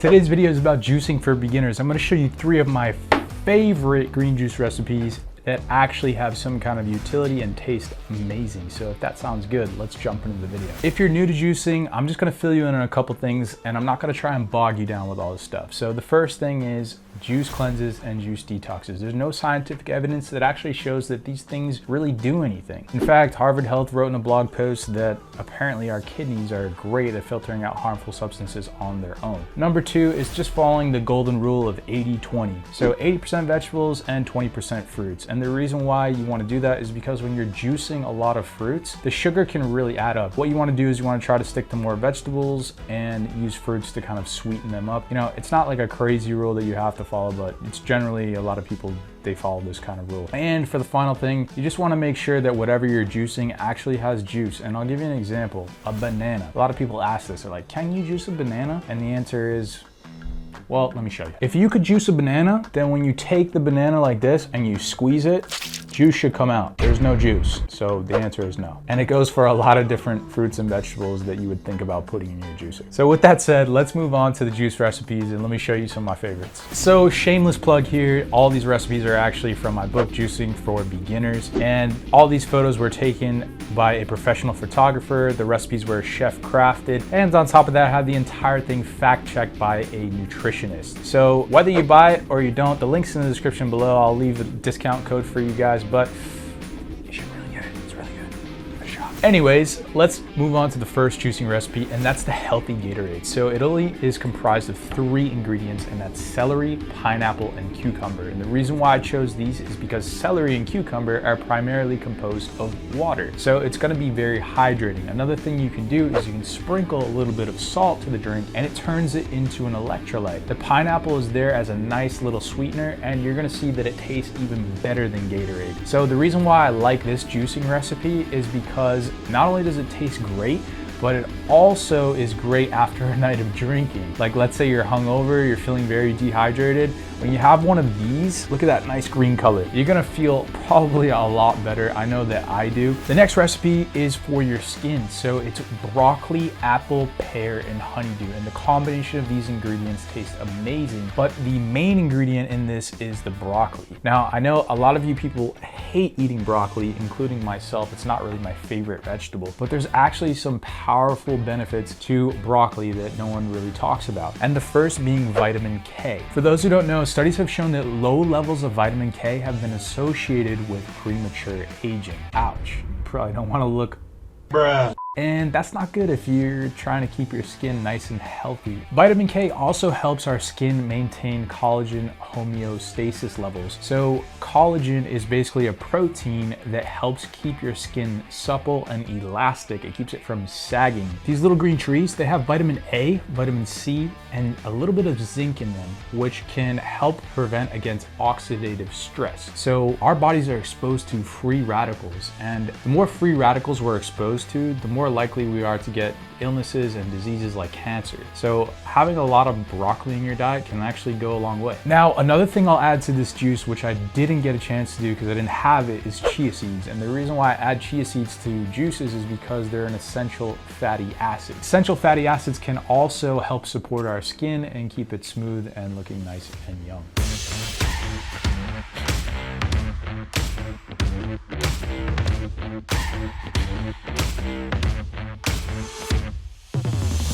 Today's video is about juicing for beginners. I'm going to show you 3 of my favorite green juice recipes that actually have some kind of utility and taste amazing. So if that sounds good, let's jump into the video. If you're new to juicing, I'm just gonna fill you in on a couple things and I'm not gonna try and bog you down with all this stuff. So the first thing is juice cleanses and juice detoxes. There's no scientific evidence that actually shows that these things really do anything. In fact, Harvard Health wrote in a blog post that apparently our kidneys are great at filtering out harmful substances on their own. Number 2 is just following the golden rule of 80-20. So 80% vegetables and 20% fruits. And the reason why you want to do that is because when you're juicing a lot of fruits, the sugar can really add up. What you want to do is you want to try to stick to more vegetables and use fruits to kind of sweeten them up. You know, it's not like a crazy rule that you have to follow, but it's generally a lot of people, they follow this kind of rule. And for the final thing, you just want to make sure that whatever you're juicing actually has juice. And I'll give you an example, a banana. A lot of people ask this, they're like, can you juice a banana? And the answer is, well, let me show you. If you could juice a banana, then when you take the banana like this and you squeeze it, juice should come out. There's no juice. So the answer is no. And it goes for a lot of different fruits and vegetables that you would think about putting in your juicer. So with that said, let's move on to the juice recipes and let me show you some of my favorites. So shameless plug here, all these recipes are actually from my book, Juicing for Beginners. And all these photos were taken by a professional photographer. The recipes were chef crafted. And on top of that, I had the entire thing fact checked by a nutritionist. So whether you buy it or you don't, the link's in the description below. I'll leave a discount code for you guys, but you should really get it. It's really good. Give it a shot. Anyways, let's move on to the first juicing recipe, and that's the healthy Gatorade. So it only is comprised of 3 ingredients, and that's celery, pineapple, and cucumber. And the reason why I chose these is because celery and cucumber are primarily composed of water. So it's gonna be very hydrating. Another thing you can do is you can sprinkle a little bit of salt to the drink and it turns it into an electrolyte. The pineapple is there as a nice little sweetener, and you're gonna see that it tastes even better than Gatorade. So the reason why I like this juicing recipe is because not only does it taste great, but it also is great after a night of drinking. Like, let's say you're hungover, you're feeling very dehydrated. When you have one of these, look at that nice green color. You're gonna feel probably a lot better. I know that I do. The next recipe is for your skin. So it's broccoli, apple, pear, and honeydew. And the combination of these ingredients tastes amazing. But the main ingredient in this is the broccoli. Now, I know a lot of you people hate eating broccoli, including myself. It's not really my favorite vegetable, but there's actually some powerful benefits to broccoli that no one really talks about. And the first being vitamin K. For those who don't know, studies have shown that low levels of vitamin K have been associated with premature aging. Ouch. You probably don't want to look bruh. And that's not good if you're trying to keep your skin nice and healthy. Vitamin K also helps our skin maintain collagen homeostasis levels. So collagen is basically a protein that helps keep your skin supple and elastic. It keeps it from sagging. These little green trees, they have vitamin A, vitamin C, and a little bit of zinc in them, which can help prevent against oxidative stress. So our bodies are exposed to free radicals, and the more free radicals we're exposed to, the more likely we are to get illnesses and diseases like cancer. So having a lot of broccoli in your diet can actually go a long way. Now, another thing I'll add to this juice, which I didn't get a chance to do because I didn't have it, is chia seeds. And the reason why I add chia seeds to juices is because they're an essential fatty acid. Essential fatty acids can also help support our skin and keep it smooth and looking nice and young.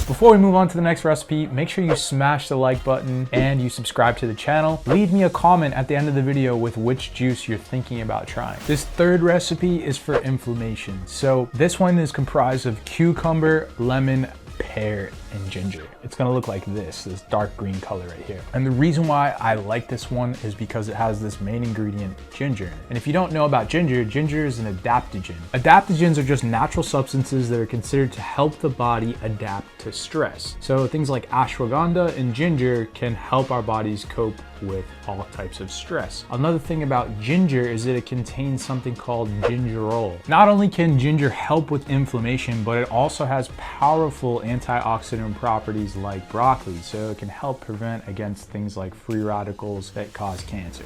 Before we move on to the next recipe, make sure you smash the like button and you subscribe to the channel. Leave me a comment at the end of the video with which juice you're thinking about trying. This third recipe is for inflammation. So this one is comprised of cucumber, lemon, pear, and ginger. It's gonna look like this dark green color right here. And the reason why I like this one is because it has this main ingredient, ginger. And if you don't know about ginger, ginger is an adaptogen. Adaptogens are just natural substances that are considered to help the body adapt to stress. So things like ashwagandha and ginger can help our bodies cope with all types of stress. Another thing about ginger is that it contains something called gingerol. Not only can ginger help with inflammation, but it also has powerful antioxidant properties like broccoli, so it can help prevent against things like free radicals that cause cancer.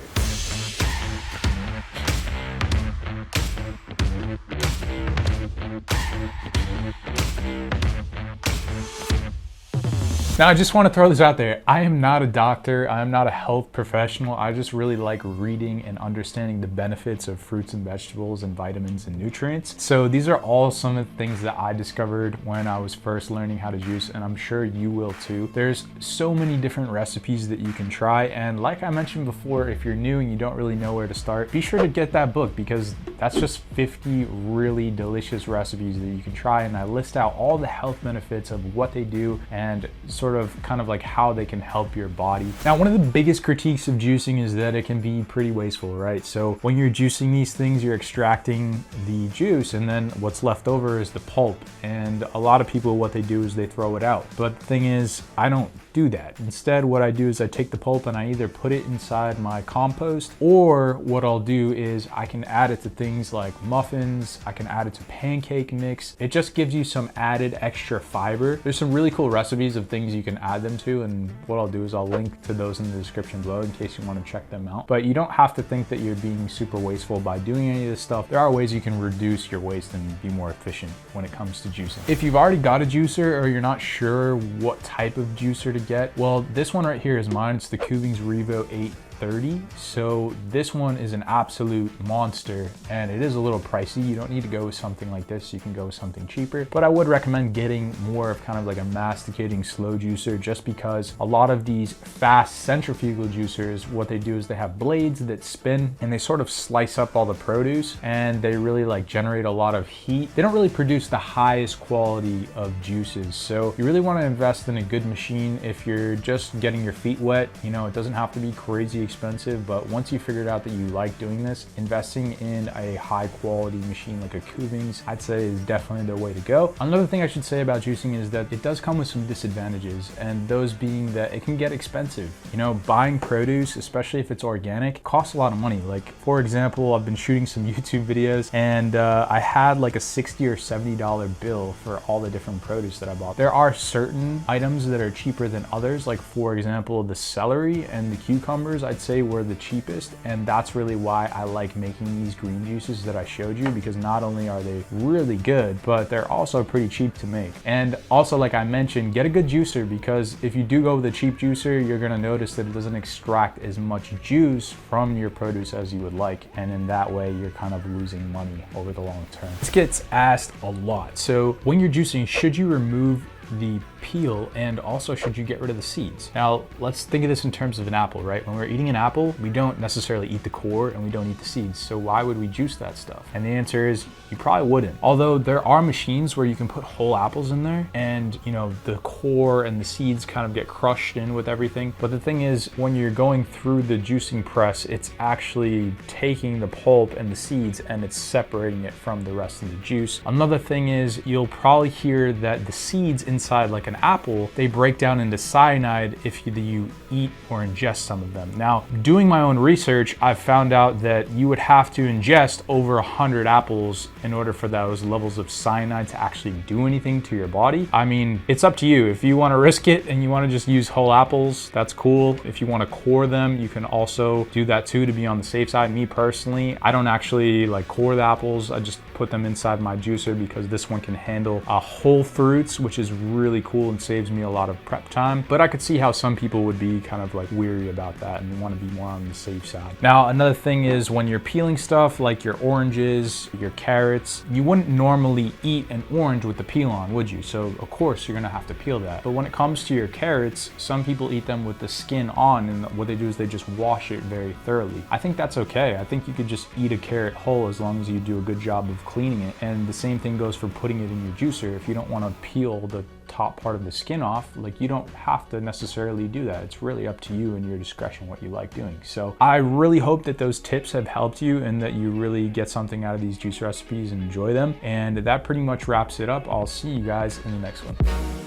Now, I just want to throw this out there. I am not a doctor. I am not a health professional. I just really like reading and understanding the benefits of fruits and vegetables and vitamins and nutrients. So these are all some of the things that I discovered when I was first learning how to juice, and I'm sure you will too. There's so many different recipes that you can try, and like I mentioned before, if you're new and you don't really know where to start, be sure to get that book, because that's just 50 really delicious recipes that you can try, and I list out all the health benefits of what they do and sort of kind of like how they can help your body. Now, one of the biggest critiques of juicing is that it can be pretty wasteful, right? So when you're juicing these things, you're extracting the juice, and then what's left over is the pulp, and a lot of people, what they do is they throw it out. But the thing is, I don't do that. Instead, what I do is I take the pulp and I either put it inside my compost, or what I'll do is I can add it to things like muffins, I can add it to pancake mix. It just gives you some added extra fiber. There's some really cool recipes of things you can add them to, and what I'll do is I'll link to those in the description below in case you want to check them out. But you don't have to think that you're being super wasteful by doing any of this stuff. There are ways you can reduce your waste and be more efficient when it comes to juicing. If you've already got a juicer or you're not sure what type of juicer to get, well, this one right here is mine. It's the Kuvings Revo 830. So this one is an absolute monster, and it is a little pricey. You don't need to go with something like this. You can go with something cheaper, but I would recommend getting more of kind of like a masticating slow juicer, just because a lot of these fast centrifugal juicers, what they do is they have blades that spin and they sort of slice up all the produce, and they really like generate a lot of heat. They don't really produce the highest quality of juices. So you really want to invest in a good machine. If you're just getting your feet wet, you know, it doesn't have to be crazy expensive, but once you figured out that you like doing this, investing in a high quality machine like a Kuvings, I'd say, is definitely the way to go. Another thing I should say about juicing is that it does come with some disadvantages, and those being that it can get expensive. You know, buying produce, especially if it's organic, costs a lot of money. Like, for example, I've been shooting some YouTube videos, and I had like a $60 or $70 bill for all the different produce that I bought. There are certain items that are cheaper than others, like for example, the celery and the cucumbers, I'd say, were the cheapest, and that's really why I like making these green juices that I showed you, because not only are they really good, but they're also pretty cheap to make. And also, like I mentioned, get a good juicer, because if you do go with a cheap juicer, you're gonna notice that it doesn't extract as much juice from your produce as you would like, and in that way you're kind of losing money over the long term. This gets asked a lot. So when you're juicing, should you remove the peel, and also should you get rid of the seeds? Now, let's think of this in terms of an apple, right? When we're eating an apple, we don't necessarily eat the core and we don't eat the seeds. So why would we juice that stuff? And the answer is you probably wouldn't. Although there are machines where you can put whole apples in there, and you know, the core and the seeds kind of get crushed in with everything. But the thing is, when you're going through the juicing press, it's actually taking the pulp and the seeds and it's separating it from the rest of the juice. Another thing is, you'll probably hear that the seeds inside like an apple, they break down into cyanide if you eat or ingest some of them. Now, doing my own research, I've found out that you would have to ingest over 100 apples in order for those levels of cyanide to actually do anything to your body. I mean, it's up to you. If you want to risk it and you want to just use whole apples, that's cool. If you want to core them, you can also do that too, to be on the safe side. Me personally, I don't actually like core the apples. I just put them inside my juicer because this one can handle whole fruits, which is really cool and saves me a lot of prep time. But I could see how some people would be kind of like weary about that and want to be more on the safe side. Now, another thing is, when you're peeling stuff like your oranges, your carrots, you wouldn't normally eat an orange with the peel on, would you? So of course you're gonna have to peel that. But when it comes to your carrots, some people eat them with the skin on, and what they do is they just wash it very thoroughly. I think that's okay. I think you could just eat a carrot whole as long as you do a good job of cleaning it. And the same thing goes for putting it in your juicer. If you don't want to peel the top part of the skin off, like, you don't have to necessarily do that. It's really up to you and your discretion what you like doing. So I really hope that those tips have helped you and that you really get something out of these juice recipes and enjoy them. And that pretty much wraps it up. I'll see you guys in the next one.